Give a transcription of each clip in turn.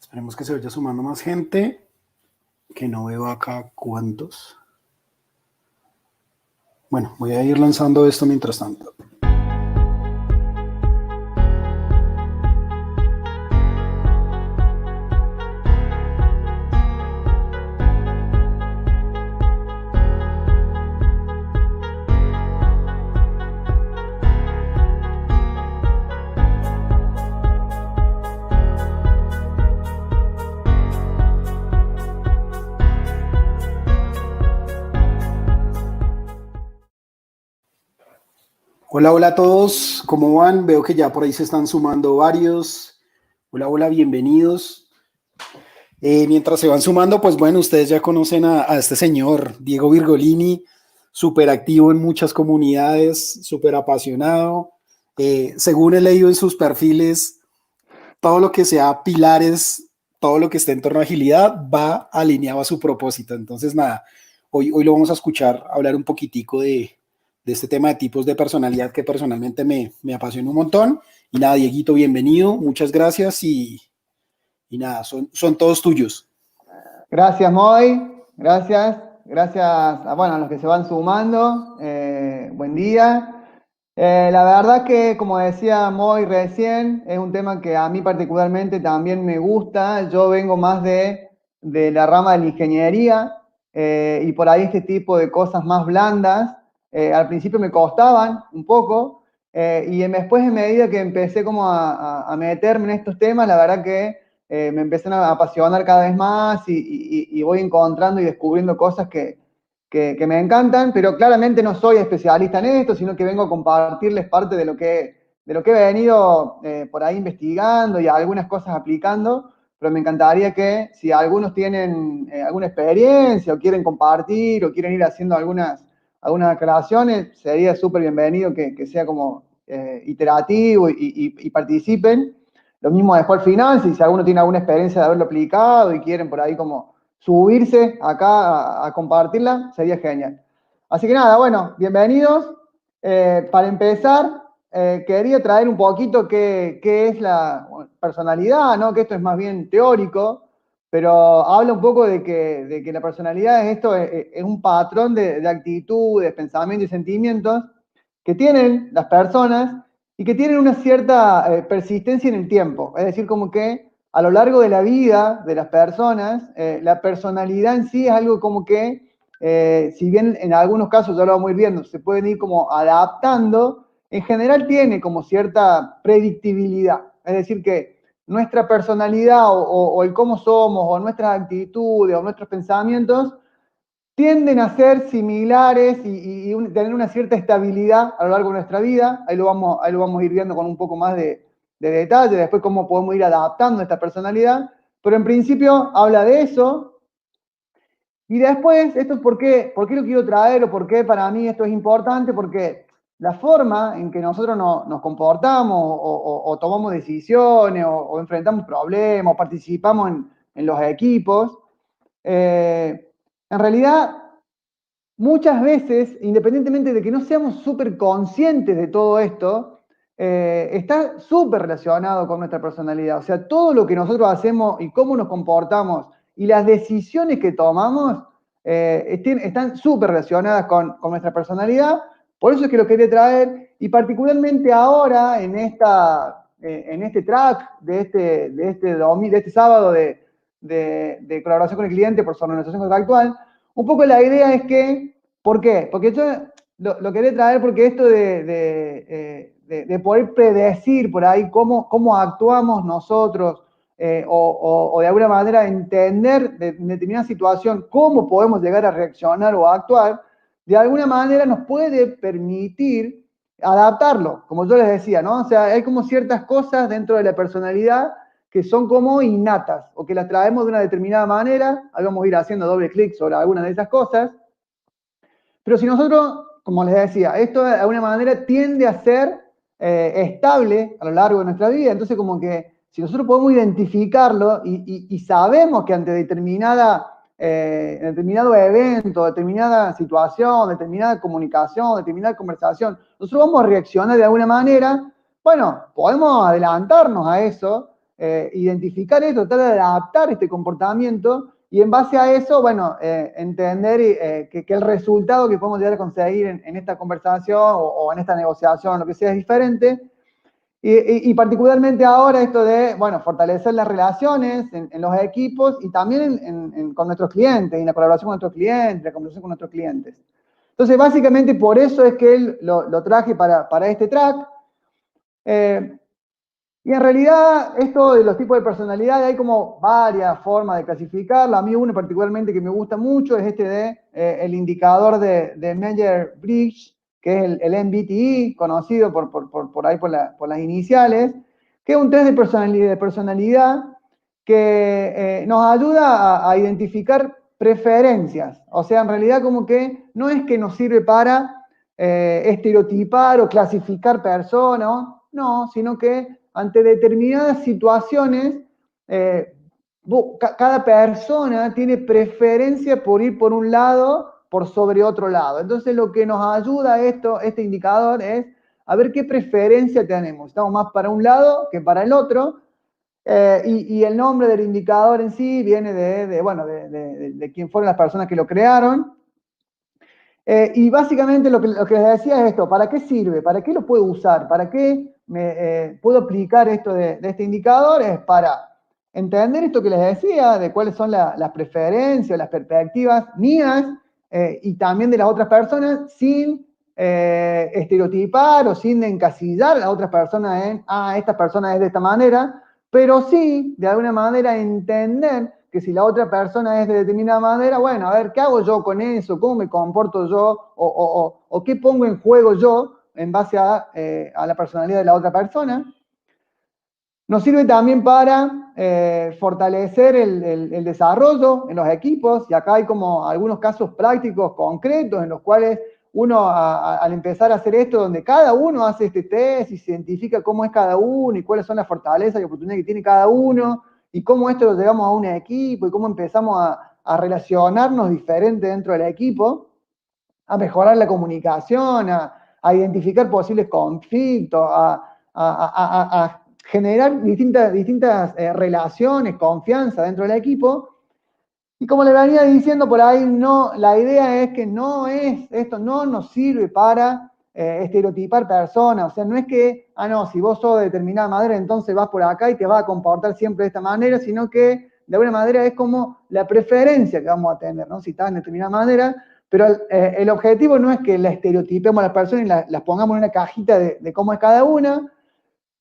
Esperemos que se vaya sumando más gente, que no veo acá cuántos. Bueno, voy a ir lanzando esto mientras tanto. Hola, hola a todos, ¿cómo van? Veo que ya por ahí se están sumando varios. Hola, hola, bienvenidos. Mientras se van sumando, pues bueno, ustedes ya conocen a este señor, Diego Virgolini, súper activo en muchas comunidades, súper apasionado. Según he leído en sus perfiles, todo lo que sea pilares, todo lo que esté en torno a agilidad, va alineado a su propósito. Entonces, nada, hoy lo vamos a escuchar hablar un poquitico de este tema de tipos de personalidad que personalmente me apasiona un montón. Y nada, Dieguito, bienvenido, muchas gracias y nada, son todos tuyos. Gracias, Moy. Gracias. Gracias a los que se van sumando. Buen día. La verdad que, como decía Moy recién, es un tema que a mí particularmente también me gusta. Yo vengo más de la rama de la ingeniería y por ahí este tipo de cosas más blandas, al principio me costaban un poco y después, en medida que empecé como a meterme en estos temas, la verdad que me empecé a apasionar cada vez más y voy encontrando y descubriendo cosas que me encantan, pero claramente no soy especialista en esto, sino que vengo a compartirles parte de lo que he venido por ahí investigando y algunas cosas aplicando, pero me encantaría que si algunos tienen alguna experiencia o quieren compartir o quieren ir haciendo algunas aclaraciones, sería súper bienvenido que sea como iterativo y participen. Lo mismo después al final, si alguno tiene alguna experiencia de haberlo aplicado y quieren por ahí como subirse acá a compartirla, sería genial. Así que nada, bueno, bienvenidos. Para empezar, quería traer un poquito qué es la personalidad, ¿no? Que esto es más bien teórico, pero habla un poco de que la personalidad es esto, es un patrón de actitudes, pensamientos y sentimientos que tienen las personas y que tienen una cierta persistencia en el tiempo. Es decir, como que a lo largo de la vida de las personas, la personalidad en sí es algo como que, si bien en algunos casos, ya lo vamos a ir viendo, se pueden ir como adaptando, en general tiene como cierta predictibilidad. Es decir, que nuestra personalidad o el cómo somos, o nuestras actitudes, o nuestros pensamientos, tienden a ser similares y tener una cierta estabilidad a lo largo de nuestra vida. Ahí lo vamos a ir viendo con un poco más de detalle, después cómo podemos ir adaptando esta personalidad, pero en principio habla de eso. Y después, esto es por qué lo quiero traer o por qué para mí esto es importante, porque la forma en que nosotros nos comportamos o tomamos decisiones o enfrentamos problemas o participamos en los equipos, en realidad muchas veces, independientemente de que no seamos súper conscientes de todo esto, está súper relacionado con nuestra personalidad. O sea, todo lo que nosotros hacemos y cómo nos comportamos y las decisiones que tomamos están súper relacionadas con nuestra personalidad. Por eso es que lo quería traer, y particularmente ahora en este track de este sábado de colaboración con el cliente por su organización contractual. Un poco la idea es que, ¿por qué? Porque yo lo quería traer porque esto de poder predecir por ahí cómo actuamos nosotros o de alguna manera entender en determinada situación cómo podemos llegar a reaccionar o a actuar, de alguna manera nos puede permitir adaptarlo, como yo les decía, ¿no? O sea, hay como ciertas cosas dentro de la personalidad que son como innatas o que las traemos de una determinada manera. Ahí vamos a ir haciendo doble clic sobre algunas de esas cosas. Pero si nosotros, como les decía, esto de alguna manera tiende a ser estable a lo largo de nuestra vida, entonces como que si nosotros podemos identificarlo y sabemos que ante determinado evento, determinada situación, determinada comunicación, determinada conversación, nosotros vamos a reaccionar de alguna manera, bueno, podemos adelantarnos a eso identificar esto, tratar de adaptar este comportamiento y en base a eso, bueno, entender que el resultado que podemos llegar a conseguir en esta conversación o en esta negociación, lo que sea, es diferente. Y particularmente ahora esto de, bueno, fortalecer las relaciones en los equipos y también con nuestros clientes, en la colaboración con nuestros clientes, la conversación con nuestros clientes. Entonces, básicamente por eso es que él lo traje para este track. Y en realidad, esto de los tipos de personalidad, hay como varias formas de clasificarlo. A mí uno particularmente que me gusta mucho es este de el indicador de Meyer-Briggs, que es el MBTI, conocido por ahí por las iniciales, que es un test de personalidad que nos ayuda a identificar preferencias. O sea, en realidad como que no es que nos sirve para estereotipar o clasificar personas, no, sino que ante determinadas situaciones, cada persona tiene preferencia por ir por un lado por sobre otro lado. Entonces lo que nos ayuda este indicador es a ver qué preferencia tenemos. Estamos más para un lado que para el otro. Y el nombre del indicador en sí viene de quién fueron las personas que lo crearon. Y básicamente lo que les decía es esto: ¿para qué sirve? ¿Para qué lo puedo usar? ¿Para qué puedo aplicar esto de este indicador? Es para entender esto que les decía, de cuáles son las preferencias, las perspectivas mías y también de las otras personas, sin estereotipar o sin encasillar a las otras personas en, esta persona es de esta manera, pero sí, de alguna manera, entender que si la otra persona es de determinada manera, bueno, a ver, ¿qué hago yo con eso? ¿Cómo me comporto yo? ¿O qué pongo en juego yo en base a la personalidad de la otra persona? Nos sirve también para fortalecer el desarrollo en los equipos, y acá hay como algunos casos prácticos concretos en los cuales uno al empezar a hacer esto, donde cada uno hace este test y se identifica cómo es cada uno y cuáles son las fortalezas y oportunidades que tiene cada uno, y cómo esto lo llevamos a un equipo y cómo empezamos a relacionarnos diferente dentro del equipo, a mejorar la comunicación, a identificar posibles conflictos, a generar distintas relaciones, confianza dentro del equipo. Y como le venía diciendo por ahí, no, la idea es que esto no nos sirve para estereotipar personas. O sea, no es que, no, si vos sos de determinada manera, entonces vas por acá y te vas a comportar siempre de esta manera, sino que de alguna manera es como la preferencia que vamos a tener, ¿no? Si estás de determinada manera, pero el objetivo no es que la estereotipemos a las personas y las pongamos en una cajita de cómo es cada una.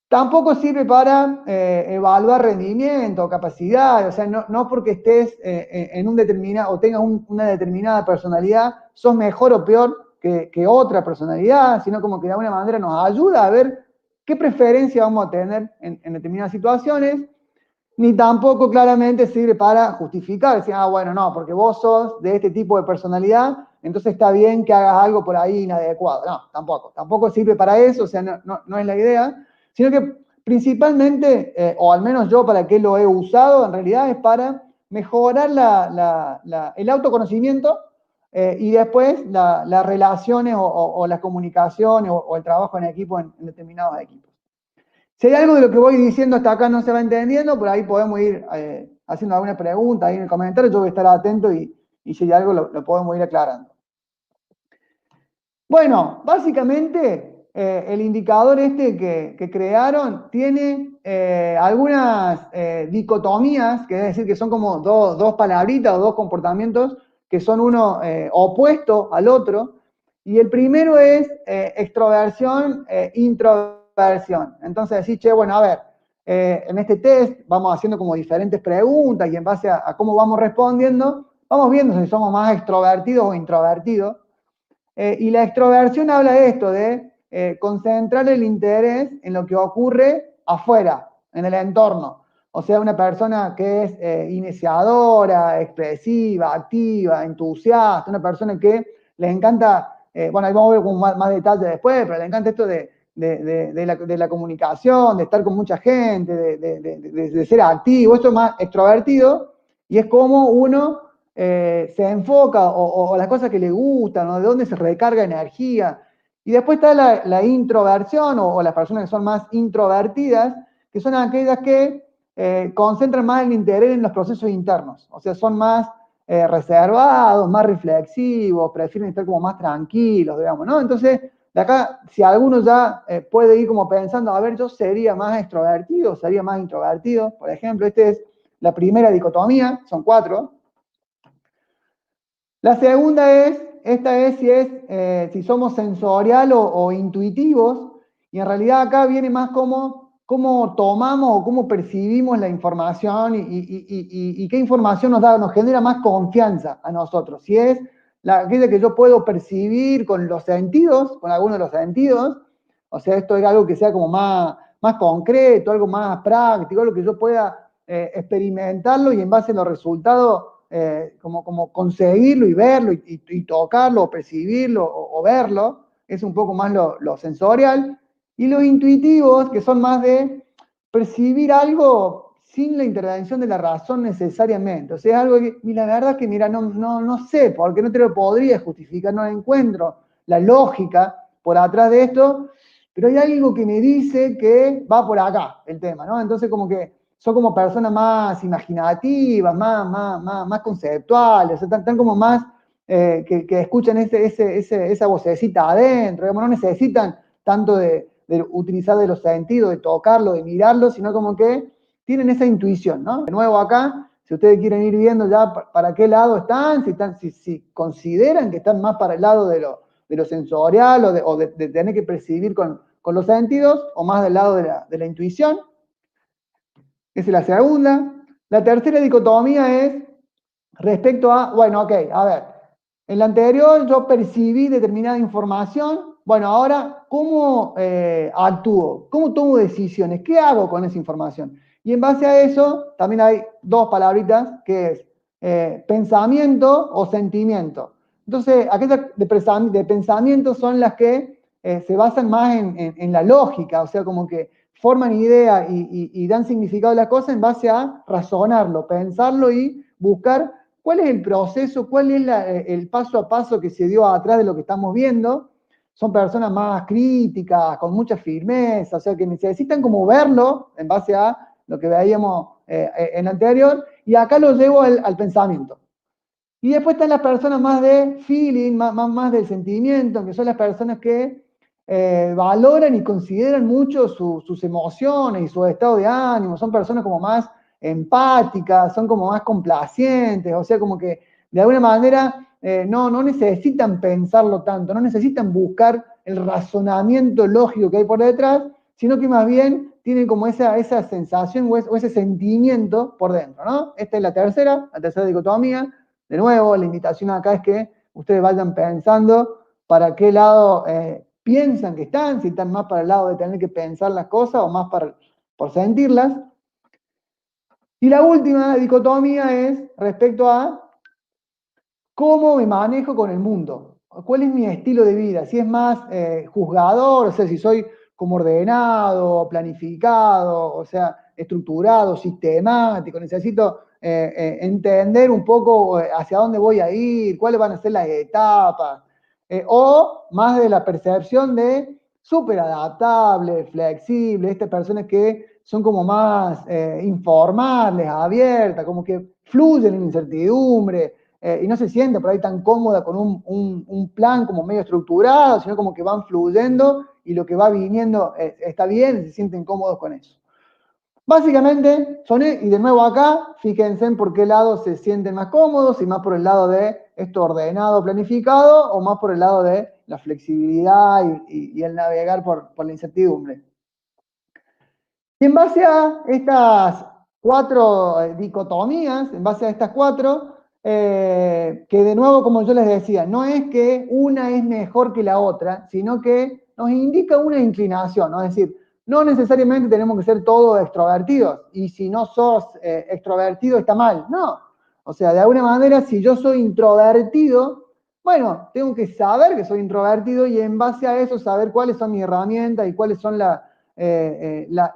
Tampoco sirve para evaluar rendimiento o capacidad. O sea, no porque estés en un determinado o tengas una determinada personalidad, sos mejor o peor que otra personalidad, sino como que de alguna manera nos ayuda a ver qué preferencia vamos a tener en determinadas situaciones. Ni tampoco claramente sirve para justificar, decir, bueno, no, porque vos sos de este tipo de personalidad, entonces está bien que hagas algo por ahí inadecuado. No, tampoco sirve para eso, o sea, no es la idea, sino que principalmente, o al menos yo para qué lo he usado, en realidad es para mejorar el autoconocimiento y después las relaciones o las comunicaciones o el trabajo en equipo en determinados equipos. Si hay algo de lo que voy diciendo hasta acá no se va entendiendo, por ahí podemos ir haciendo alguna pregunta ahí en el comentario, yo voy a estar atento y si hay algo lo podemos ir aclarando. Bueno, básicamente el indicador este que crearon tiene algunas dicotomías, que es decir, que son como dos palabritas o dos comportamientos que son uno opuesto al otro. Y el primero es extroversión e introversión. Entonces decís, che, bueno, a ver, en este test vamos haciendo como diferentes preguntas y en base a cómo vamos respondiendo, vamos viendo si somos más extrovertidos o introvertidos. Y la extroversión habla de esto, de concentrar el interés en lo que ocurre afuera, en el entorno. O sea, una persona que es iniciadora, expresiva, activa, entusiasta, una persona que le encanta, bueno, ahí vamos a ver con más detalles después, pero le encanta esto de la comunicación, de estar con mucha gente, de ser activo. Esto es más extrovertido y es como uno se enfoca o las cosas que le gustan, o de dónde se recarga energía. Y después está la introversión o las personas que son más introvertidas, que son aquellas que concentran más el interés en los procesos internos, o sea, son más reservados, más reflexivos, prefieren estar como más tranquilos, digamos, ¿no? Entonces, de acá, si alguno ya puede ir como pensando, a ver, yo sería más extrovertido, sería más introvertido, por ejemplo, esta es la primera dicotomía, son 4. La segunda es, esta es si somos sensorial o intuitivos, y en realidad acá viene más como cómo tomamos o cómo percibimos la información y qué información nos genera más confianza a nosotros. Si es aquella que yo puedo percibir con los sentidos, con algunos de los sentidos, o sea, esto es algo que sea como más concreto, algo más práctico, algo que yo pueda experimentarlo y en base a los resultados como conseguirlo y verlo y tocarlo o percibirlo o verlo, es un poco más lo sensorial, y los intuitivos, que son más de percibir algo sin la intervención de la razón necesariamente, o sea, algo que, y la verdad que, mira, no sé, porque no te lo podría justificar, no encuentro la lógica por atrás de esto, pero hay algo que me dice que va por acá el tema, ¿no? Entonces como que son como personas más imaginativas, más conceptuales, o sea, están como más que escuchan esa vocecita adentro, digamos, no necesitan tanto de utilizar de los sentidos, de tocarlo, de mirarlo, sino como que tienen esa intuición, ¿no? De nuevo acá, si ustedes quieren ir viendo ya para qué lado están, si consideran que están más para el lado de lo sensorial o de tener que percibir con los sentidos, o más del lado de la intuición. Esa es la segunda. La tercera dicotomía es respecto a, bueno, ok, a ver, en la anterior yo percibí determinada información, bueno, ahora, ¿cómo actúo? ¿Cómo tomo decisiones? ¿Qué hago con esa información? Y en base a eso, también hay 2 palabritas, que es pensamiento o sentimiento. Entonces, aquellas de pensamiento son las que se basan más en la lógica, o sea, como que forman ideas y dan significado a las cosas en base a razonarlo, pensarlo y buscar cuál es el proceso, cuál es el paso a paso que se dio atrás de lo que estamos viendo. Son personas más críticas, con mucha firmeza, o sea, que necesitan como verlo en base a lo que veíamos en anterior, y acá lo llevo al pensamiento. Y después están las personas más de feeling, más del sentimiento, que son las personas que valoran y consideran mucho sus emociones y su estado de ánimo, son personas como más empáticas, son como más complacientes, o sea, como que de alguna manera no necesitan pensarlo tanto, no necesitan buscar el razonamiento lógico que hay por detrás, sino que más bien tienen como esa sensación o ese sentimiento por dentro, ¿no? Esta es la tercera dicotomía. De nuevo, la invitación acá es que ustedes vayan pensando para qué lado piensan que están, si están más para el lado de tener que pensar las cosas o más por sentirlas. Y la última dicotomía es respecto a cómo me manejo con el mundo, cuál es mi estilo de vida, si es más juzgador, o sea, si soy como ordenado, planificado, o sea, estructurado, sistemático, necesito entender un poco hacia dónde voy a ir, cuáles van a ser las etapas, o más de la percepción de súper adaptable, flexible, estas personas que son como más informales, abiertas, como que fluyen en incertidumbre, y no se siente por ahí tan cómoda con un plan como medio estructurado, sino como que van fluyendo y lo que va viniendo está bien y se sienten cómodos con eso. Básicamente, y de nuevo acá, fíjense en por qué lado se sienten más cómodos, si más por el lado de esto ordenado, planificado, o más por el lado de la flexibilidad y el navegar por la incertidumbre. Y en base a estas 4 dicotomías, en base a estas 4, que de nuevo, como yo les decía, no es que una es mejor que la otra, sino que nos indica una inclinación, ¿no? Es decir, no necesariamente tenemos que ser todos extrovertidos, y si no sos extrovertido está mal, no. O sea, de alguna manera, si yo soy introvertido, bueno, tengo que saber que soy introvertido y en base a eso saber cuáles son mis herramientas y cuáles son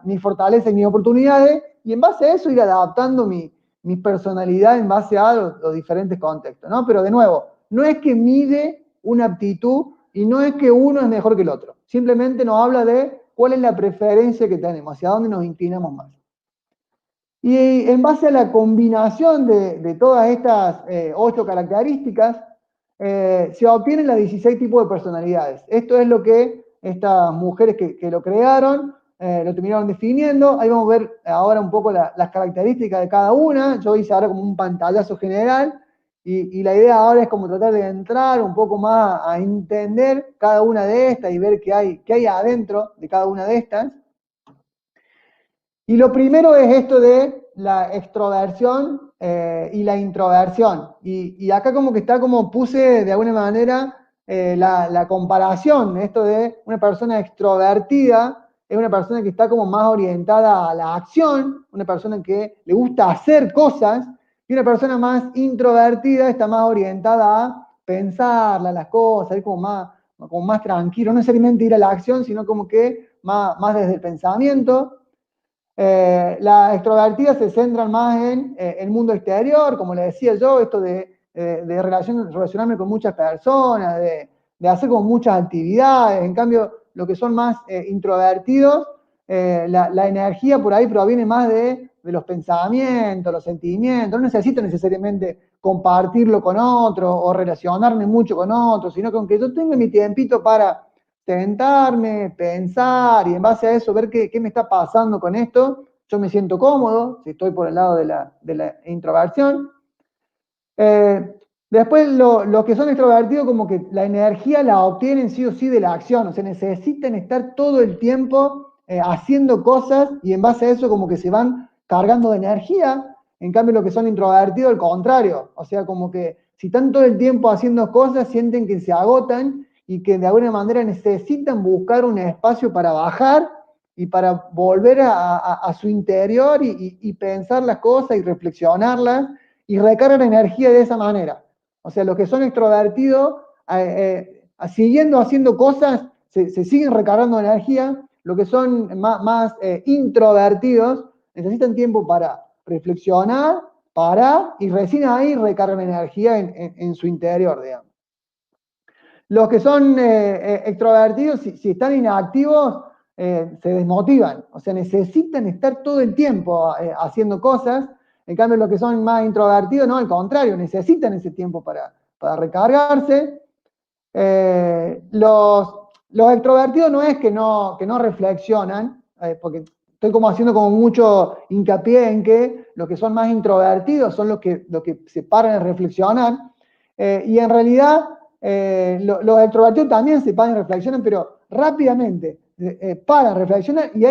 mis fortalezas y mis oportunidades, y en base a eso ir adaptando mi personalidad en base a los diferentes contextos, ¿no? Pero de nuevo, no es que mide una aptitud y no es que uno es mejor que el otro, simplemente nos habla de cuál es la preferencia que tenemos, hacia dónde nos inclinamos más. Y en base a la combinación de todas estas 8 características, se obtienen las 16 tipos de personalidades. Esto es lo que estas mujeres que lo crearon, lo terminaron definiendo. Ahí vamos a ver ahora un poco las características de cada una. Yo hice ahora como un pantallazo general, y la idea ahora es como tratar de entrar un poco más a entender cada una de estas y ver qué hay adentro de cada una de estas. Y lo primero es esto de la extroversión y la introversión. Y acá como que está como puse de alguna manera la comparación, esto de una persona extrovertida es una persona que está como más orientada a la acción, una persona que le gusta hacer cosas, y una persona más introvertida está más orientada a pensarla, las cosas, ir como más tranquilo, no necesariamente ir a la acción, sino como que más desde el pensamiento. Las extrovertidas se centran más en el mundo exterior, como le decía yo, esto de relacionarme con muchas personas, de hacer como muchas actividades. En cambio, lo que son más introvertidos, la energía por ahí proviene más de los pensamientos, los sentimientos. No necesito necesariamente compartirlo con otros o relacionarme mucho con otros, sino que aunque yo tenga mi tiempito para sentarme, pensar y en base a eso ver qué me está pasando con esto, yo me siento cómodo, si estoy por el lado de la introversión. Después, los que son extrovertidos, como que la energía la obtienen sí o sí de la acción, o sea, necesitan estar todo el tiempo haciendo cosas y en base a eso como que se van cargando de energía. En cambio, los que son introvertidos, al contrario, o sea, como que si están todo el tiempo haciendo cosas, sienten que se agotan y que de alguna manera necesitan buscar un espacio para bajar y para volver a su interior y pensar las cosas y reflexionarlas y recargan energía de esa manera. O sea, los que son extrovertidos, siguiendo haciendo cosas, se siguen recargando energía. Los que son más introvertidos necesitan tiempo para reflexionar, parar y recién ahí recargan energía en su interior, digamos. Los que son extrovertidos, si están inactivos, se desmotivan, o sea, necesitan estar todo el tiempo haciendo cosas. En cambio, los que son más introvertidos, no, al contrario, necesitan ese tiempo para recargarse. Los extrovertidos no es que no reflexionan, porque estoy como haciendo como mucho hincapié en que los que son más introvertidos son los que se paran a reflexionar, y en realidad los extrovertidos también se paran y reflexionan, pero rápidamente paran, reflexionan y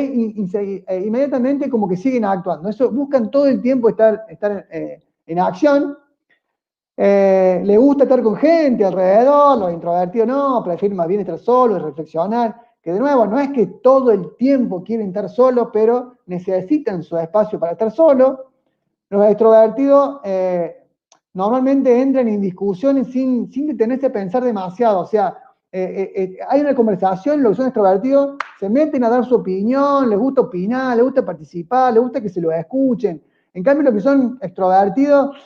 inmediatamente como que siguen actuando. Eso buscan todo el tiempo estar en acción. Le gusta estar con gente alrededor, los introvertidos no, prefieren más bien estar solos y reflexionar, que de nuevo no es que todo el tiempo quieren estar solos, pero necesitan su espacio para estar solos. Los extrovertidos normalmente entran en discusiones sin detenerse a pensar demasiado, o sea, hay una conversación, los que son extrovertidos se meten a dar su opinión, les gusta opinar, les gusta participar, les gusta que se lo escuchen. En cambio, los que son extrovertidos,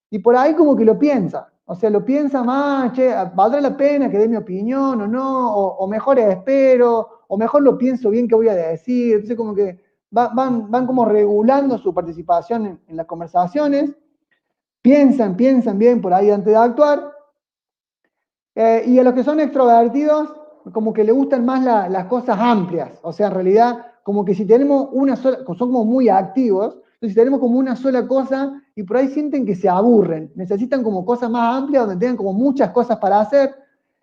y por ahí como que lo piensa, o sea, lo piensa más, che, ¿valdrá la pena que dé mi opinión o no? O mejor espero, o mejor lo pienso bien qué voy a decir. Entonces como que van como regulando su participación en las conversaciones, piensan bien por ahí antes de actuar. Y a los que son extrovertidos, como que le gustan más las cosas amplias, o sea, en realidad, como que si tenemos una sola, son como muy activos, entonces si tenemos como una sola cosa, y por ahí sienten que se aburren, necesitan como cosas más amplias, donde tengan como muchas cosas para hacer.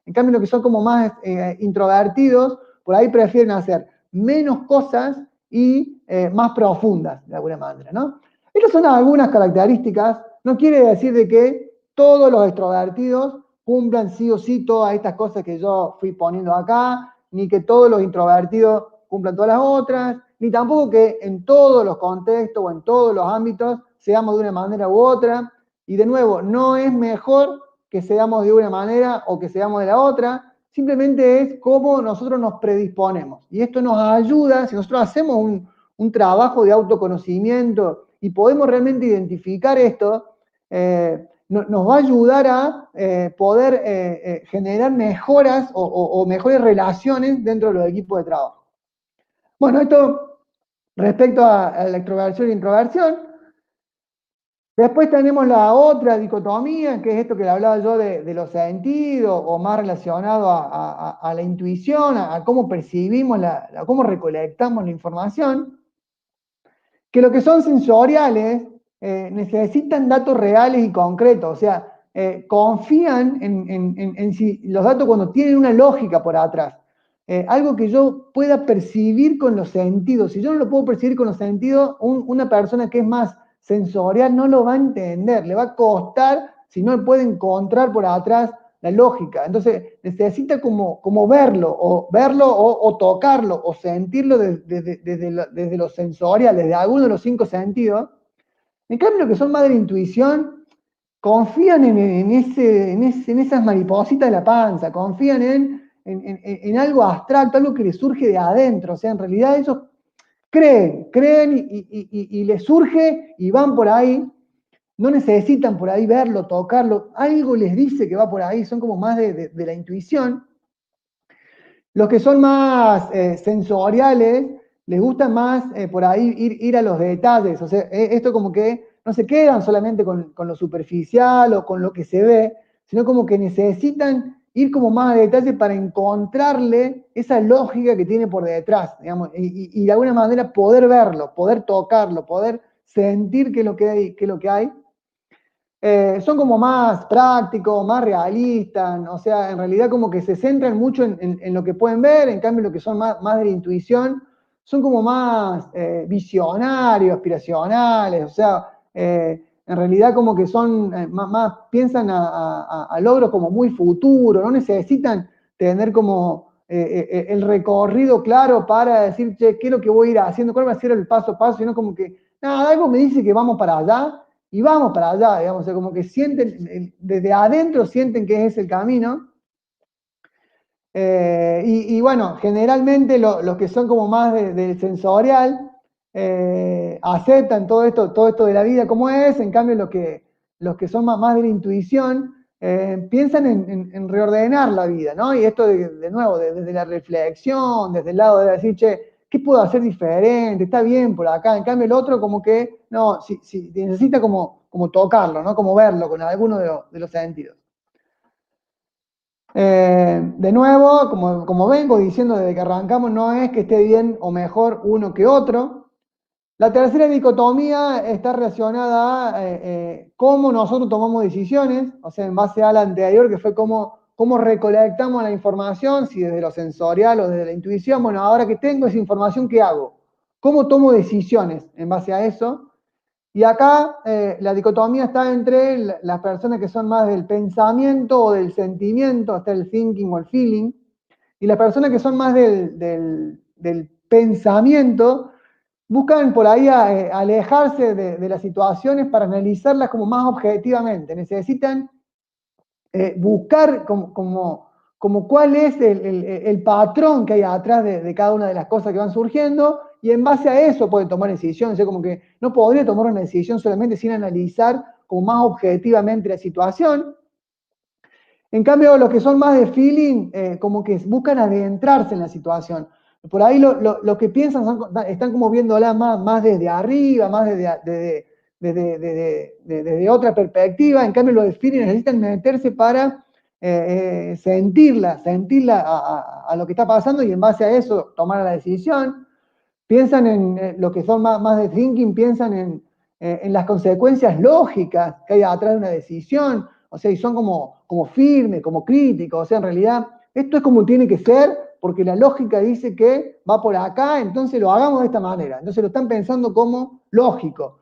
En cambio, los que son como más introvertidos, por ahí prefieren hacer menos cosas y más profundas, de alguna manera, ¿no? Estas son algunas características, no quiere decir de que todos los extrovertidos cumplan sí o sí todas estas cosas que yo fui poniendo acá, ni que todos los introvertidos cumplan todas las otras, ni tampoco que en todos los contextos o en todos los ámbitos seamos de una manera u otra. Y de nuevo, no es mejor que seamos de una manera o que seamos de la otra, simplemente es cómo nosotros nos predisponemos. Y esto nos ayuda, si nosotros hacemos un trabajo de autoconocimiento y podemos realmente identificar esto, nos va a ayudar a poder generar mejoras o mejores relaciones dentro de los equipos de trabajo. Bueno, esto respecto a la extroversión e introversión. Después tenemos la otra dicotomía, que es esto que le hablaba yo de los sentidos, o más relacionado a la intuición, a cómo percibimos, a cómo recolectamos la información, que lo que son sensoriales necesitan datos reales y concretos, o sea, confían en si los datos cuando tienen una lógica por atrás, algo que yo pueda percibir con los sentidos. Si yo no lo puedo percibir con los sentidos, una persona que es más sensorial no lo va a entender, le va a costar si no puede encontrar por atrás la lógica. Entonces necesita como verlo o tocarlo o sentirlo desde lo sensorial, desde alguno de los 5 sentidos. En cambio, los que son más de la intuición, confían en esas maripositas de la panza, confían en algo abstracto, algo que les surge de adentro. O sea, en realidad ellos creen y les surge y van por ahí. No necesitan por ahí verlo, tocarlo. Algo les dice que va por ahí, son como más de la intuición. Los que son más sensoriales, les gusta más por ahí ir a los detalles. O sea, esto como que no se quedan solamente con lo superficial o con lo que se ve, sino como que necesitan ir como más a detalle para encontrarle esa lógica que tiene por detrás, digamos, y de alguna manera poder verlo, poder tocarlo, poder sentir qué es lo que hay, qué es lo que hay. Son como más prácticos, más realistas, o sea, en realidad como que se centran mucho en lo que pueden ver, en cambio lo que son más de la intuición son como más visionarios, aspiracionales, o sea, en realidad como que son más piensan a logros como muy futuros, no necesitan tener como el recorrido claro para decir, che, ¿qué es lo que voy a ir haciendo? ¿Cuál va a ser el paso a paso? Sino como que, nada, algo me dice que vamos para allá, y vamos para allá, digamos, o sea, como que sienten, desde adentro sienten que es el camino. Y bueno, generalmente los que son como más del sensorial aceptan todo esto de la vida como es, en cambio los que son más de la intuición piensan en reordenar la vida, ¿no? Y esto de nuevo, desde la reflexión, desde el lado de decir, che, ¿qué puedo hacer diferente? Está bien por acá. En cambio el otro como que, no, si necesita como tocarlo, ¿no? Como verlo con alguno de los sentidos. De nuevo, como vengo diciendo desde que arrancamos, no es que esté bien o mejor uno que otro. La tercera dicotomía está relacionada a cómo nosotros tomamos decisiones, o sea, en base a la anterior, que fue cómo recolectamos la información, si desde lo sensorial o desde la intuición. Bueno, ahora que tengo esa información, ¿qué hago? ¿Cómo tomo decisiones en base a eso? Y acá la dicotomía está entre las personas que son más del pensamiento o del sentimiento, está el thinking o el feeling, y las personas que son más del pensamiento, buscan por ahí alejarse de las situaciones para analizarlas como más objetivamente. Necesitan buscar como cuál es el patrón que hay atrás de cada una de las cosas que van surgiendo, y en base a eso pueden tomar decisiones. O sea, como que no podría tomar una decisión solamente sin analizar como más objetivamente la situación. En cambio, los que son más de feeling, como que buscan adentrarse en la situación. Por ahí lo que piensan están como viéndola más desde arriba, más desde otra perspectiva. En cambio, los de feeling necesitan meterse para sentirla a lo que está pasando y en base a eso tomar la decisión. Piensan en los que son más de thinking, piensan en las consecuencias lógicas que hay atrás de una decisión, o sea, y son como firmes, como críticos, o sea, en realidad esto es como tiene que ser, porque la lógica dice que va por acá, entonces lo hagamos de esta manera, entonces lo están pensando como lógico.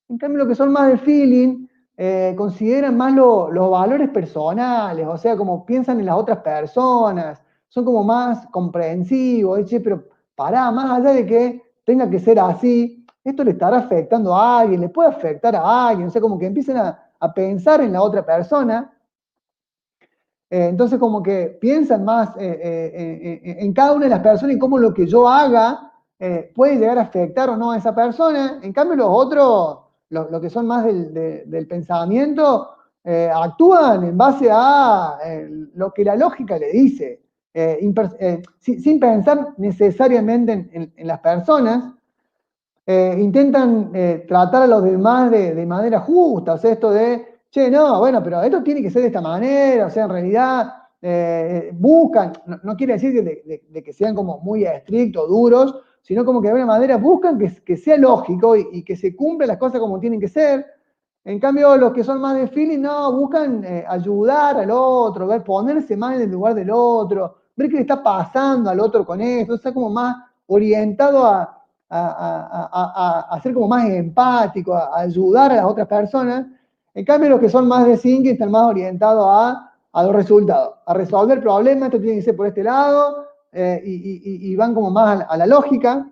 En cambio, los que son más de feeling, consideran más los valores personales, o sea, como piensan en las otras personas, son como más comprensivos, che, pero pará, más allá de que tenga que ser así, esto le estará afectando a alguien, le puede afectar a alguien, o sea, como que empiecen a pensar en la otra persona. Entonces, como que piensan más en cada una de las personas y cómo lo que yo haga puede llegar a afectar o no a esa persona. En cambio, los otros, los que son más del pensamiento, actúan en base a lo que la lógica le dice, sin pensar necesariamente en las personas. intentan tratar a los demás de manera justa, o sea, esto de, che, no, bueno, pero esto tiene que ser de esta manera, o sea, en realidad buscan, no quiere decir de que sean como muy estrictos, duros, sino como que de alguna manera buscan que sea lógico y que se cumplan las cosas como tienen que ser. En cambio, los que son más de feeling, no, buscan ayudar al otro, ver, ponerse más en el lugar del otro, ver qué le está pasando al otro con esto, o sea, como más orientado a ser como más empático, a ayudar a las otras personas. En cambio, los que son más de thinking están más orientados a los resultados, a resolver problemas, esto tiene que ser por este lado, y van como más a la lógica.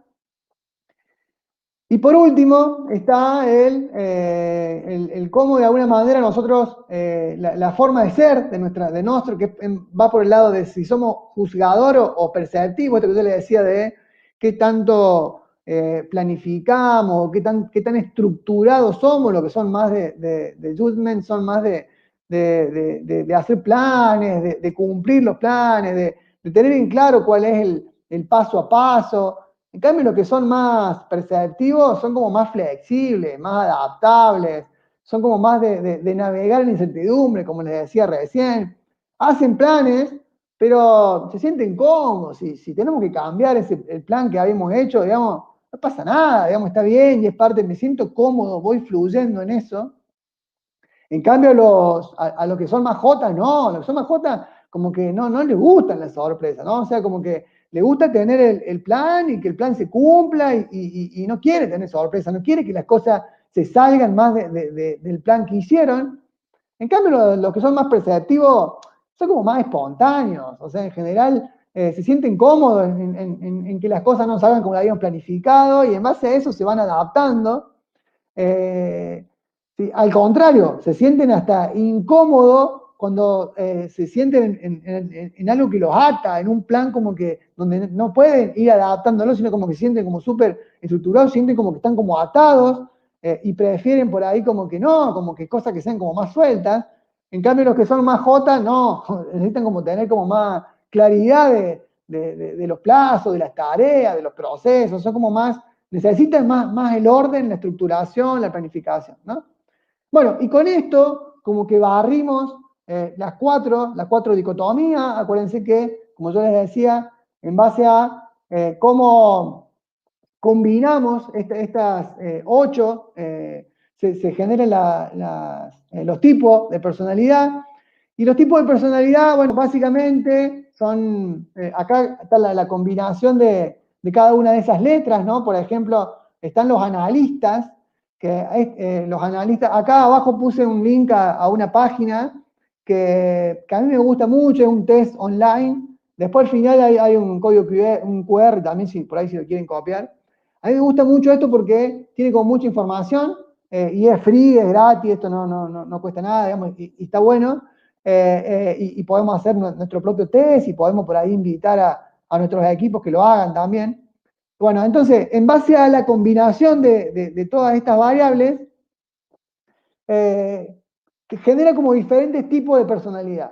Y por último está el cómo de alguna manera nosotros, la forma de ser de nuestro, que va por el lado de si somos juzgador o perceptivo, esto que yo le decía de qué tanto planificamos, qué tan estructurados somos, lo que son más de judgment, son más de hacer planes, de cumplir los planes, de tener en claro cuál es el paso a paso. En cambio, los que son más perceptivos son como más flexibles, más adaptables, son como más de navegar en la incertidumbre, como les decía recién. Hacen planes, pero se sienten cómodos. Si tenemos que cambiar el plan que habíamos hecho, digamos, no pasa nada, digamos, está bien y es parte, me siento cómodo, voy fluyendo en eso. En cambio, a los que son más jotas, no, a los que son más jotas, como que no les gustan las sorpresas, ¿no? O sea, como que le gusta tener el plan y que el plan se cumpla y no quiere tener sorpresas, no quiere que las cosas se salgan más del plan que hicieron. En cambio, los que son más perceptivos son como más espontáneos, o sea, en general se sienten cómodos en que las cosas no salgan como lo habían planificado y en base a eso se van adaptando. Sí, al contrario, se sienten hasta incómodos cuando se sienten en algo que los ata, en un plan como que donde no pueden ir adaptándolo, sino como que se sienten como súper estructurados, sienten como que están como atados y prefieren por ahí como que no, como que cosas que sean como más sueltas. En cambio, los que son más jotas, no, necesitan como tener como más claridad de los plazos, de las tareas, de los procesos, son como más, necesitan más el orden, la estructuración, la planificación, ¿no? Bueno, y con esto, como que barrimos las cuatro dicotomías. Acuérdense que, como yo les decía, en base a cómo combinamos estas 8, se generan los tipos de personalidad. Y los tipos de personalidad, bueno, básicamente son, acá está la combinación de cada una de esas letras, ¿no? Por ejemplo, están los analistas, los analistas, acá abajo puse un link a una página que a mí me gusta mucho, es un test online. Después al final hay un código QR, un QR también, por ahí si lo quieren copiar. A mí me gusta mucho esto porque tiene como mucha información y es free, es gratis, esto no cuesta nada, digamos, y está bueno. Y podemos hacer nuestro propio test y podemos por ahí invitar a nuestros equipos que lo hagan también. Bueno, entonces, en base a la combinación de todas estas variables, que genera como diferentes tipos de personalidad.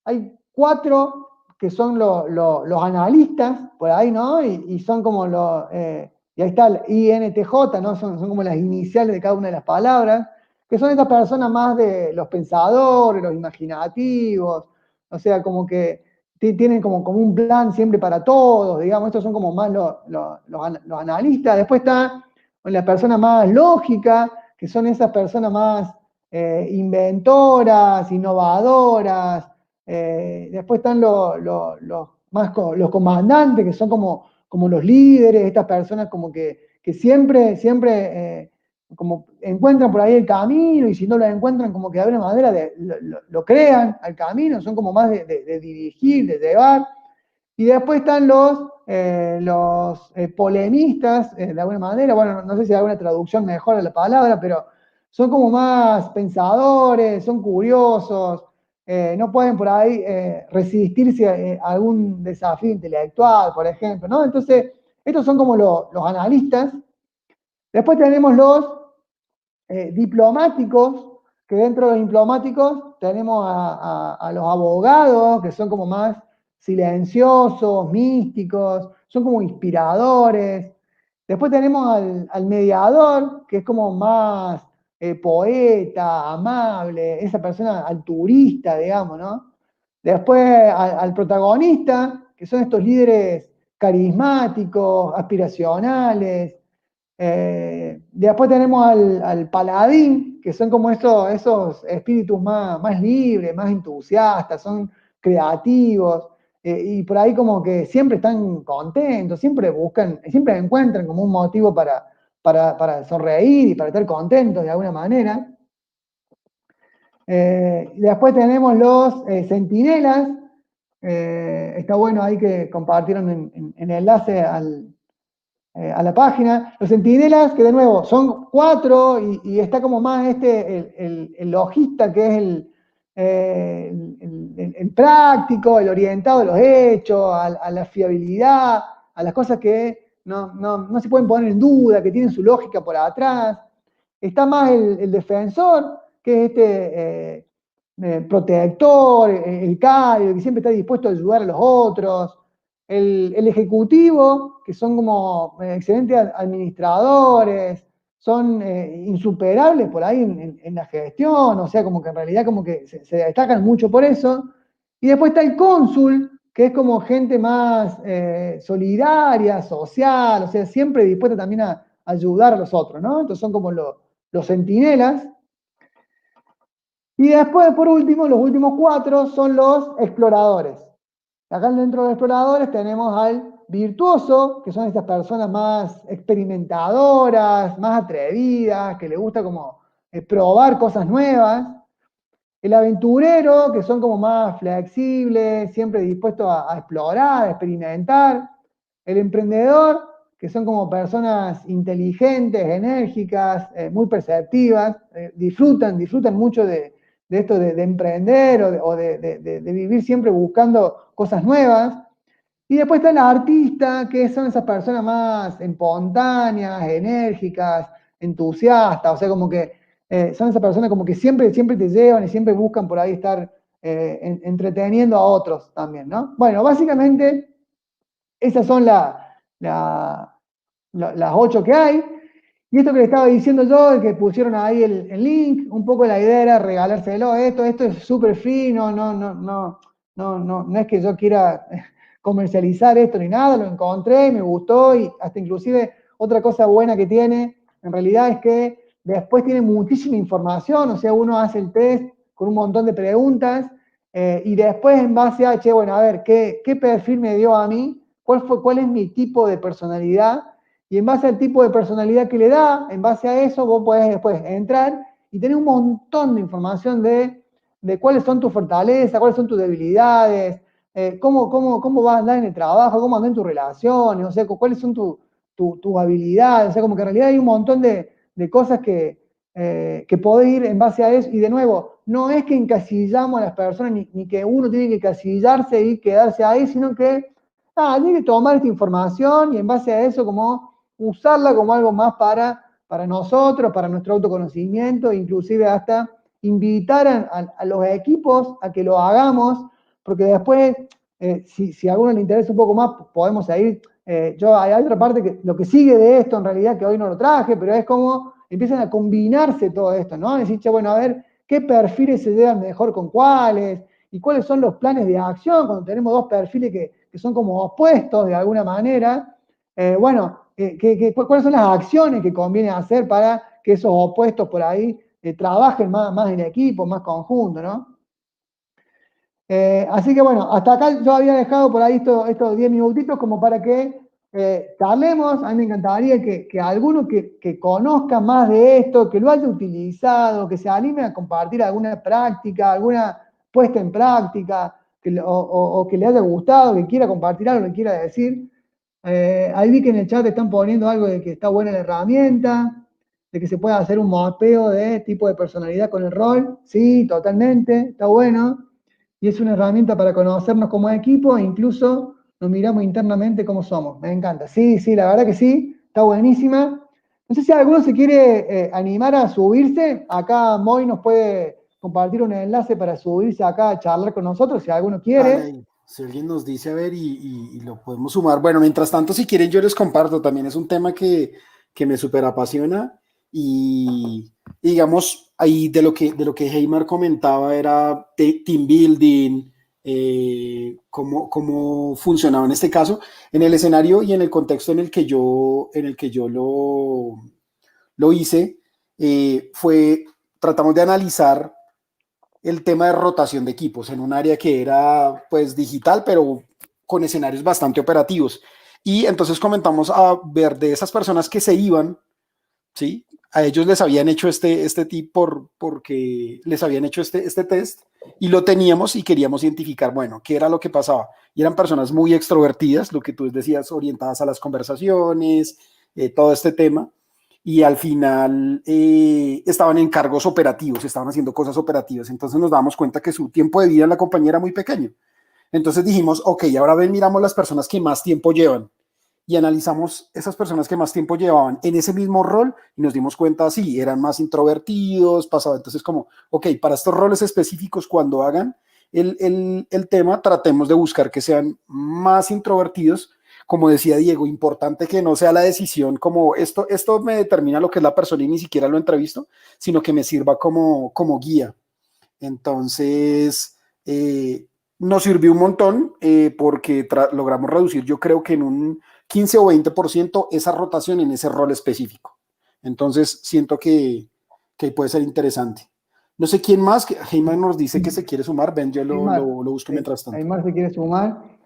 Hay 4 que son los analistas, por ahí, ¿no? Y son como y ahí está el INTJ, ¿no? Son como las iniciales de cada una de las palabras, que son estas personas más de los pensadores, los imaginativos, o sea, como que tienen como un plan siempre para todos, digamos, estos son como más los analistas. Después está la persona más lógica, que son esas personas más inventoras, innovadoras. Después están los comandantes, que son como los líderes, estas personas como que siempre como encuentran por ahí el camino, y si no lo encuentran, como que de alguna manera lo crean al camino, son como más de dirigir, de llevar. Y después están los polemistas, de alguna manera, bueno, no sé si hay alguna traducción mejor a la palabra, pero son como más pensadores, son curiosos, no pueden por ahí resistirse a algún desafío intelectual, por ejemplo, ¿no? Entonces, estos son como los analistas. Después tenemos los diplomáticos, que dentro de los diplomáticos tenemos a los abogados, que son como más silenciosos, místicos, son como inspiradores. Después tenemos al mediador, que es como más poeta, amable, esa persona alturista, digamos, ¿no? Después al protagonista, que son estos líderes carismáticos, aspiracionales. Después tenemos al paladín, que son como esos espíritus más libres, más entusiastas, son creativos, y por ahí como que siempre están contentos, siempre buscan, siempre encuentran como un motivo para sonreír y para estar contentos de alguna manera. Después tenemos los centinelas. Está bueno ahí que compartieron en enlace a la página. Los centinelas, que de nuevo son 4 y está como más el logista, que es el práctico, el orientado a los hechos, a la fiabilidad, a las cosas que no se pueden poner en duda, que tienen su lógica por atrás. Está más el defensor, que es protector, el cálido, que siempre está dispuesto a ayudar a los otros. El ejecutivo, que son como excelentes administradores, son insuperables por ahí en la gestión, o sea, como que en realidad como que se destacan mucho por eso. Y después está el cónsul, que es como gente más solidaria, social, o sea, siempre dispuesta también a ayudar a los otros, ¿no? Entonces son como los centinelas. Y después, por último, los últimos 4 son los exploradores. Acá dentro de los exploradores tenemos al virtuoso, que son estas personas más experimentadoras, más atrevidas, que le gusta como probar cosas nuevas. El aventurero, que son como más flexibles, siempre dispuestos a explorar, a experimentar. El emprendedor, que son como personas inteligentes, enérgicas, muy perceptivas, disfrutan mucho de esto de emprender o de vivir siempre buscando cosas nuevas. Y después está el artista, que son esas personas más espontáneas, enérgicas, entusiastas, o sea, como que son esas personas como que siempre te llevan y siempre buscan por ahí estar entreteniendo a otros también, ¿no? Bueno, básicamente esas son las 8 que hay. Y esto que le estaba diciendo yo, que pusieron ahí el link, un poco la idea era regalárselo. Esto es súper free, no es que yo quiera comercializar esto ni nada, lo encontré, me gustó y hasta inclusive otra cosa buena que tiene, en realidad es que después tiene muchísima información, o sea, uno hace el test con un montón de preguntas y después en base a, che, bueno, a ver, ¿qué perfil me dio a mí? ¿Cuál es mi tipo de personalidad? Y en base al tipo de personalidad que le da, en base a eso, vos podés después entrar y tener un montón de información de cuáles son tus fortalezas, cuáles son tus debilidades, cómo vas a andar en el trabajo, cómo andar en tus relaciones, o sea, cuáles son tus habilidades, o sea, como que en realidad hay un montón de cosas que podés ir en base a eso, y de nuevo, no es que encasillamos a las personas, ni que uno tiene que encasillarse y quedarse ahí, sino que tiene que tomar esta información y en base a eso como usarla como algo más para nosotros, para nuestro autoconocimiento, inclusive hasta invitar a los equipos a que lo hagamos, porque después, si a alguno le interesa un poco más, podemos seguir. Hay otra parte que lo que sigue de esto, en realidad, que hoy no lo traje, pero es como empiezan a combinarse todo esto, ¿no? Decir, che, bueno, a ver, ¿qué perfiles se llevan mejor con cuáles? ¿Y cuáles son los planes de acción cuando tenemos dos perfiles que son como opuestos de alguna manera? ¿Cuáles son las acciones que conviene hacer para que esos opuestos por ahí trabajen más en equipo, más conjunto, ¿no? Así que bueno, hasta acá yo había dejado por ahí estos 10 minutitos como para que charlemos. A mí me encantaría que alguno que conozca más de esto, que lo haya utilizado, que se anime a compartir alguna práctica, alguna puesta en práctica, o que le haya gustado, que quiera compartir algo, que quiera decir. Ahí vi que en el chat están poniendo algo de que está buena la herramienta, de que se puede hacer un mapeo de tipo de personalidad con el rol. Sí, totalmente, está bueno. Y es una herramienta para conocernos como equipo e incluso nos miramos internamente cómo somos. Me encanta. Sí, la verdad que sí, está buenísima. No sé si alguno se quiere animar a subirse. Acá Moy nos puede compartir un enlace para subirse acá a charlar con nosotros, si alguno quiere. Dale, Si alguien nos dice, a ver, y lo podemos sumar. Bueno, mientras tanto, si quieren, yo les comparto. También es un tema que me súper apasiona. Y digamos, ahí de lo que Heimar comentaba era team building, cómo funcionaba en este caso, en el escenario y en el contexto en el que yo lo hice, tratamos de analizar el tema de rotación de equipos en un área que era pues digital, pero con escenarios bastante operativos. Y entonces comenzamos a ver de esas personas que se iban, ¿sí? A ellos les habían hecho este tip porque les habían hecho este test y lo teníamos y queríamos identificar, bueno, qué era lo que pasaba. Y eran personas muy extrovertidas, lo que tú decías, orientadas a las conversaciones, todo este tema. Y al final estaban en cargos operativos, estaban haciendo cosas operativas. Entonces nos damos cuenta que su tiempo de vida en la compañía era muy pequeño. Entonces dijimos, ok, ahora miramos las personas que más tiempo llevan y analizamos esas personas que más tiempo llevaban en ese mismo rol y nos dimos cuenta, sí, eran más introvertidos, pasaba. Entonces como, ok, para estos roles específicos, cuando hagan el tema, tratemos de buscar que sean más introvertidos. Como decía Diego, importante que no sea la decisión como esto me determina lo que es la persona y ni siquiera lo entrevisto, sino que me sirva como guía. Entonces, nos sirvió un montón porque logramos reducir, yo creo que en un 15 o 20% esa rotación en ese rol específico. Entonces, siento que puede ser interesante. No sé quién más, que Heima nos dice que se quiere sumar. Ven, yo Aymar, lo busco sí, mientras tanto. Aymar se quiere sumar.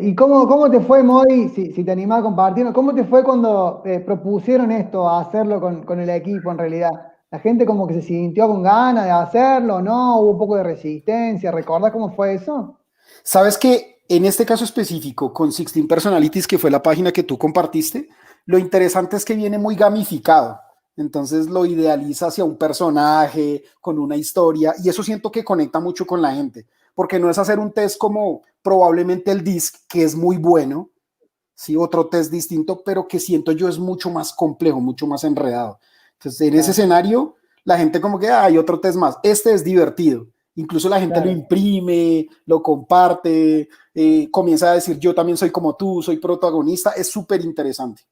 ¿Y cómo te fue, Moy, si te animás a compartirlo, cómo te fue cuando propusieron esto, a hacerlo con el equipo en realidad? ¿La gente como que se sintió con ganas de hacerlo, no? ¿Hubo un poco de resistencia? ¿Recordás cómo fue eso? Sabes que en este caso específico, con 16 Personalities, que fue la página que tú compartiste, lo interesante es que viene muy gamificado. Entonces lo idealiza hacia un personaje, con una historia, y eso siento que conecta mucho con la gente, porque no es hacer un test como probablemente el DISC, que es muy bueno, sí, otro test distinto, pero que siento yo es mucho más complejo, mucho más enredado. Entonces, en ese Claro, escenario, la gente como que, hay otro test más. Este es divertido. Incluso la gente lo claro. imprime, lo comparte, comienza a decir, yo también soy como tú, soy protagonista. Es súper interesante.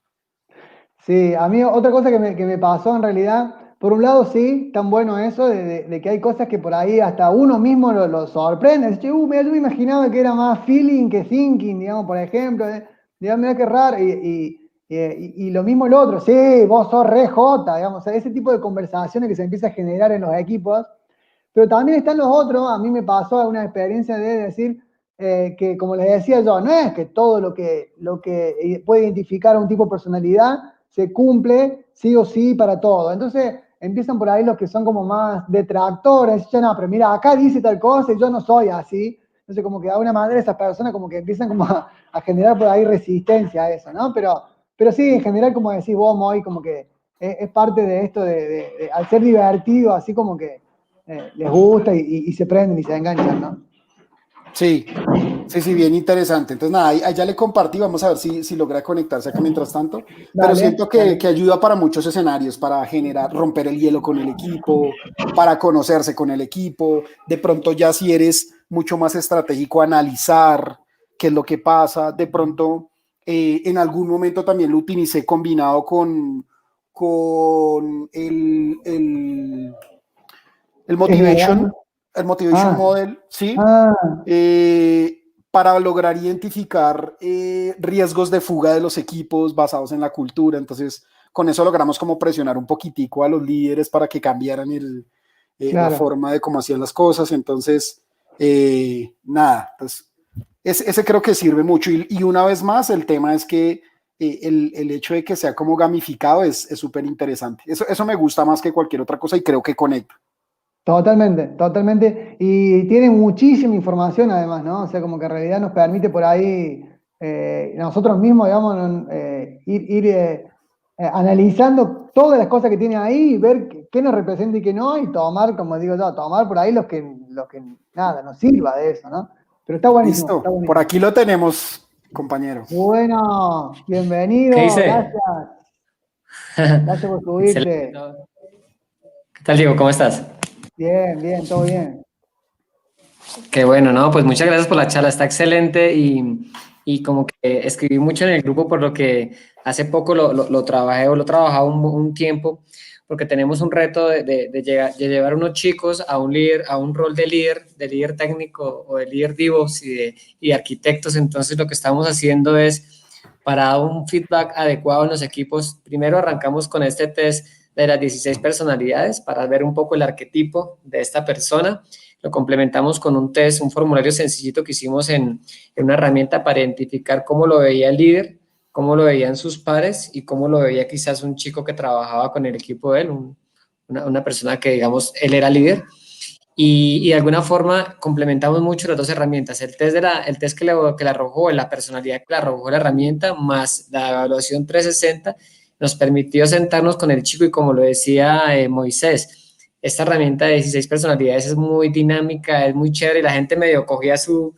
Sí, a mí otra cosa que me pasó en realidad, por un lado sí, tan bueno eso, de que hay cosas que por ahí hasta uno mismo lo sorprende. Dice, mira, yo me imaginaba que era más feeling que thinking, digamos, por ejemplo. Digamos, mira qué raro. Y lo mismo el otro, sí, vos sos re jota, digamos, o sea, ese tipo de conversaciones que se empieza a generar en los equipos. Pero también están los otros, a mí me pasó una experiencia de decir que, como les decía yo, no es que todo lo que puede identificar a un tipo de personalidad se cumple sí o sí para todo. Entonces empiezan por ahí los que son como más detractores, dicen, no, pero mira, acá dice tal cosa y yo no soy así. Entonces como que de alguna manera esas personas como que empiezan como a generar por ahí resistencia a eso, ¿no? Pero sí, en general, como decís vos, Moy, como que es parte de esto al ser divertido, así como que les gusta y se prenden y se enganchan, ¿no? Sí, sí, sí, bien interesante. Entonces, nada, ahí ya le compartí, vamos a ver si logra conectarse acá mientras tanto, pero Dale, siento que, dale. que ayuda para muchos escenarios, para generar, romper el hielo con el equipo, para conocerse con el equipo, de pronto ya si eres mucho más estratégico, analizar qué es lo que pasa, de pronto en algún momento también lo utilicé combinado con el ¿Es verdad? motivation, el motivation Ah, model, ¿sí? ah, Para lograr identificar riesgos de fuga de los equipos basados en la cultura. Entonces, con eso logramos como presionar un poquitico a los líderes para que cambiaran la claro. forma de cómo hacían las cosas. Entonces, nada, pues ese creo que sirve mucho. Y una vez más, el tema es que el hecho de que sea como gamificado es súper interesante. Eso me gusta más que cualquier otra cosa y creo que conecta. Totalmente, totalmente. Y tiene muchísima información además, ¿no? O sea, como que en realidad nos permite por ahí nosotros mismos, digamos, ir analizando todas las cosas que tiene ahí y ver qué nos representa y qué no, y tomar, como digo yo, tomar por ahí los que nada, nos sirva de eso, ¿no? Pero está buenísimo, está Listo, por buenísimo. aquí lo tenemos, compañero. Bueno, ¿Qué bienvenido, dice? gracias, gracias por Excelente. subirte. ¿Qué tal, Diego? ¿Cómo estás? Bien, bien, todo bien. Qué bueno, ¿no? Pues muchas gracias por la charla, está excelente y como que escribí mucho en el grupo por lo que hace poco lo trabajé o lo trabajaba un tiempo, porque tenemos un reto de llevar unos chicos a un líder, a un rol de líder técnico o de líder DevOps y de arquitectos. Entonces lo que estamos haciendo es, para dar un feedback adecuado en los equipos, primero arrancamos con este test de las 16 personalidades para ver un poco el arquetipo de esta persona. Lo complementamos con un test, un formulario sencillito que hicimos en una herramienta para identificar cómo lo veía el líder, cómo lo veían sus pares y cómo lo veía quizás un chico que trabajaba con el equipo de él, una persona que, digamos, él era líder. Y de alguna forma complementamos mucho las dos herramientas, el test que le arrojó, la personalidad que le arrojó la herramienta, más la evaluación 360, nos permitió sentarnos con el chico y, como lo decía Moisés, esta herramienta de 16 personalidades es muy dinámica, es muy chévere, y la gente medio cogía su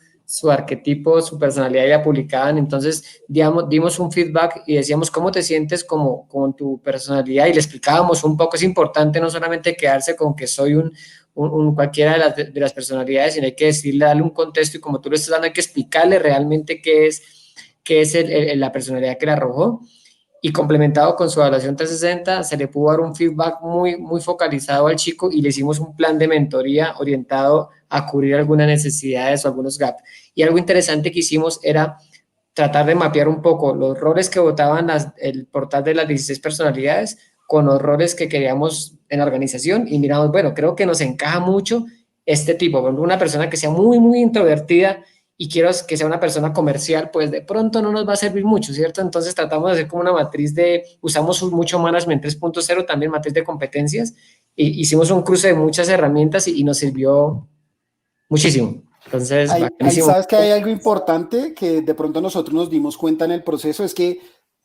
arquetipo, su personalidad y la publicaban. Entonces dimos un feedback y decíamos cómo te sientes como con tu personalidad, y le explicábamos un poco. Es importante no solamente quedarse con que soy cualquiera de las personalidades, sino hay que decirle, darle un contexto, y como tú lo estás dando, hay que explicarle realmente qué es la personalidad que le arrojó. Y complementado con su evaluación 360, se le pudo dar un feedback muy, muy focalizado al chico y le hicimos un plan de mentoría orientado a cubrir algunas necesidades o algunos gaps. Y algo interesante que hicimos era tratar de mapear un poco los roles que votaban el portal de las 16 personalidades con los roles que queríamos en la organización, y miramos, bueno, creo que nos encaja mucho este tipo. Por ejemplo, una persona que sea muy, muy introvertida y quiero que sea una persona comercial, pues de pronto no nos va a servir mucho, ¿cierto? Entonces tratamos de hacer como una matriz usamos mucho Management 3.0, también matriz de competencias, y hicimos un cruce de muchas herramientas y nos sirvió muchísimo. Entonces, Ahí bacanísimo. sabes que hay algo importante que de pronto nosotros nos dimos cuenta en el proceso, es que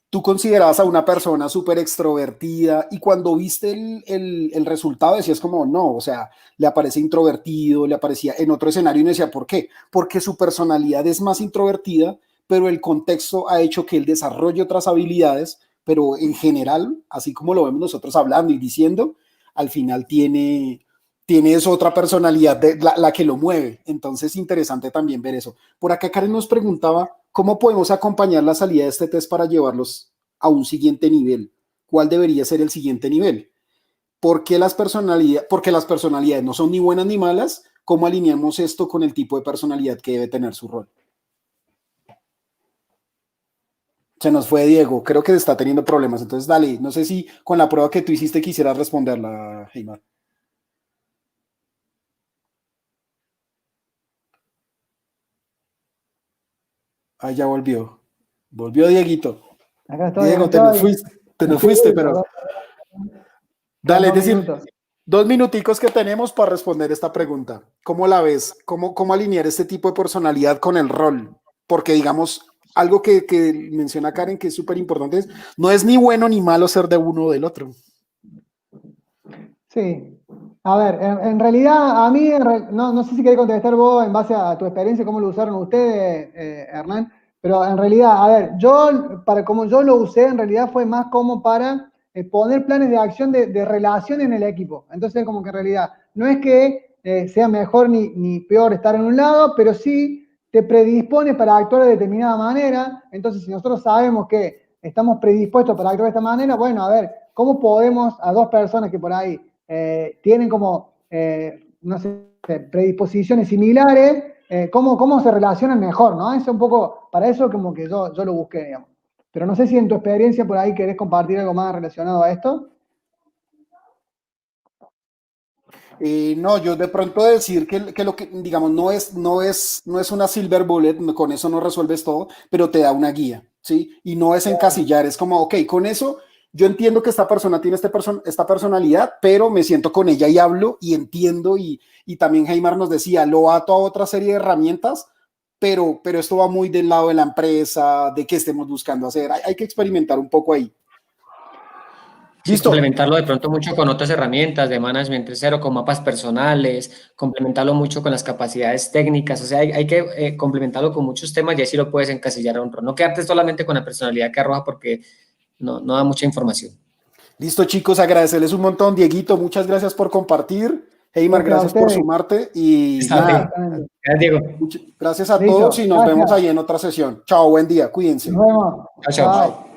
tú considerabas a una persona súper extrovertida y cuando viste el resultado decías como, no, o sea, le aparece introvertido, le aparecía en otro escenario y uno decía, ¿por qué? Porque su personalidad es más introvertida, pero el contexto ha hecho que él desarrolle otras habilidades, pero en general, así como lo vemos nosotros hablando y diciendo, al final tiene esa otra personalidad de la que lo mueve. Entonces, interesante también ver eso. Por acá Karen nos preguntaba, ¿cómo podemos acompañar la salida de este test para llevarlos a un siguiente nivel? ¿Cuál debería ser el siguiente nivel? Porque las personalidades no son ni buenas ni malas. ¿Cómo alineamos esto con el tipo de personalidad que debe tener su rol? Se nos fue Diego, creo que está teniendo problemas. Entonces, dale, no sé si con la prueba que tú hiciste quisieras responderla, Heimar. Ah, ya volvió. Volvió Dieguito. Acá Diego, estoy. te nos Sí, fuiste, pero perdón, dale, es dos decir, minutos. 2 minuticos que tenemos para responder esta pregunta. ¿Cómo la ves? ¿Cómo alinear este tipo de personalidad con el rol? Porque, digamos, algo que menciona Karen que es súper importante es, no es ni bueno ni malo ser de uno o del otro. Sí. A ver, en realidad, a mí, no sé si querés contestar vos en base a tu experiencia, cómo lo usaron ustedes, Hernán, pero en realidad, a ver, para como yo lo usé, en realidad fue más como para poner planes de acción de relación en el equipo. Entonces, como que en realidad, no es que sea mejor ni peor estar en un lado, pero sí te predispone para actuar de determinada manera. Entonces, si nosotros sabemos que estamos predispuestos para actuar de esta manera, bueno, a ver, ¿cómo podemos a dos personas que por ahí tienen como, no sé, predisposiciones similares, cómo se relacionan mejor, ¿no? Es un poco, para eso como que yo lo busqué, digamos. Pero no sé si en tu experiencia por ahí querés compartir algo más relacionado a esto. No, yo de pronto decir que lo que, digamos, no es una silver bullet, con eso no resuelves todo, pero te da una guía, ¿sí? Y no es encasillar, es como, ok, con eso yo entiendo que esta persona tiene esta personalidad, pero me siento con ella y hablo y entiendo, y también Heimar nos decía, lo ato a otra serie de herramientas, pero esto va muy del lado de la empresa, de qué estemos buscando hacer, hay que experimentar un poco ahí. Sí, Listo. complementarlo de pronto mucho con otras herramientas de management 3.0, con mapas personales, complementarlo mucho con las capacidades técnicas. O sea, hay que complementarlo con muchos temas, y así lo puedes encasillar a un rol. No quedarte solamente con la personalidad que arroja, porque no da mucha información. Listo, chicos, agradecerles un montón. Dieguito, muchas gracias por compartir. Heymar, gracias por ustedes. sumarte y Está bien. nada, Gracias, Diego. gracias a Listo, todos y nos gracias. vemos ahí en otra sesión. Chao, buen día, cuídense. Nos vemos. Chao, chao. Bye.